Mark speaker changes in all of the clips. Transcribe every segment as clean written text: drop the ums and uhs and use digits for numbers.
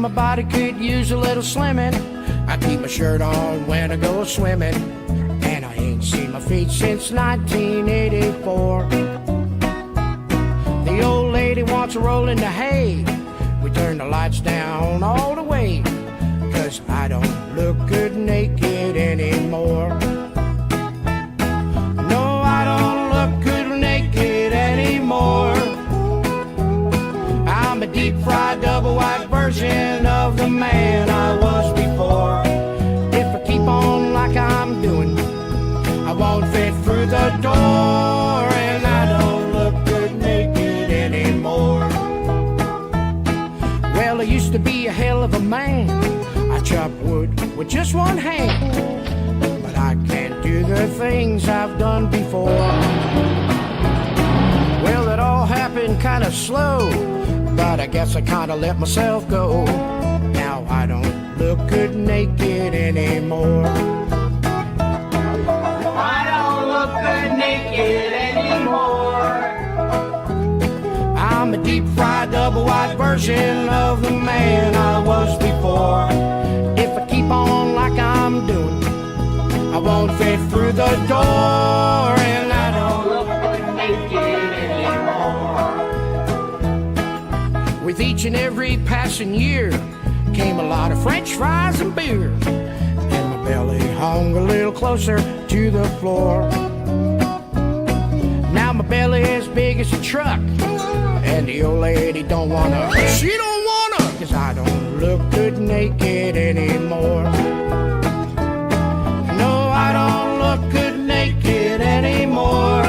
Speaker 1: my body could use a little slimming. I keep my shirt on when I go swimming, and I ain't seen my feet since 1984. The old lady wants to roll in the hay. We turn the lights down all the way, 'cause I don't look good naked anymore. No, I don't look good naked anymore. I'm a deep-fried, double-wide version of the man I was before. If I keep on like I'm doing, I won't fit through the door, and I don't look good naked anymore. Well, I used to be a hell of a man. I chop wood with just one hand, but I can't do the things I've done before. Well, it all happened kind of slow, but I guess I kind of let myself go. Now I don't look good naked anymore.
Speaker 2: I don't look good naked anymore.
Speaker 1: I'm a deep-fried, double-wide version of the man I was before. If I keep on like I'm doing, I won't fit through the door, and I don't
Speaker 2: Look good naked anymore.
Speaker 1: With each and every passing year came a lot of French fries and beer, and my belly hung a little closer to the floor. Now my belly is big as a truck, and the old lady don't wanna, she don't wanna, 'cause I don't look good naked anymore. No, I don't look good naked anymore.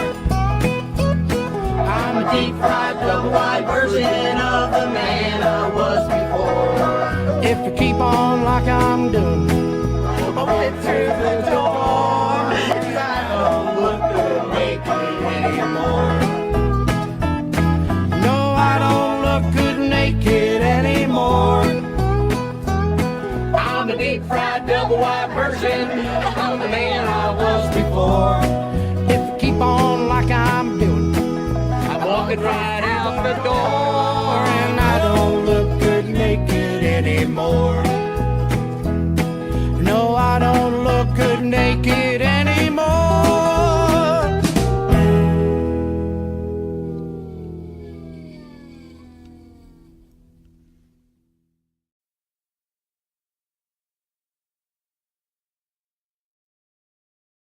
Speaker 1: I'm a deep-fried, double-wide version of the man I was before. If I keep on like I'm doing, I'll fit through the door, 'cause I don't look good naked anymore. No, I don't look good naked anymore. I'm a deep-fried, double-wide version of the man I was before. If I keep on like I'm doing, I'm walking right out the door.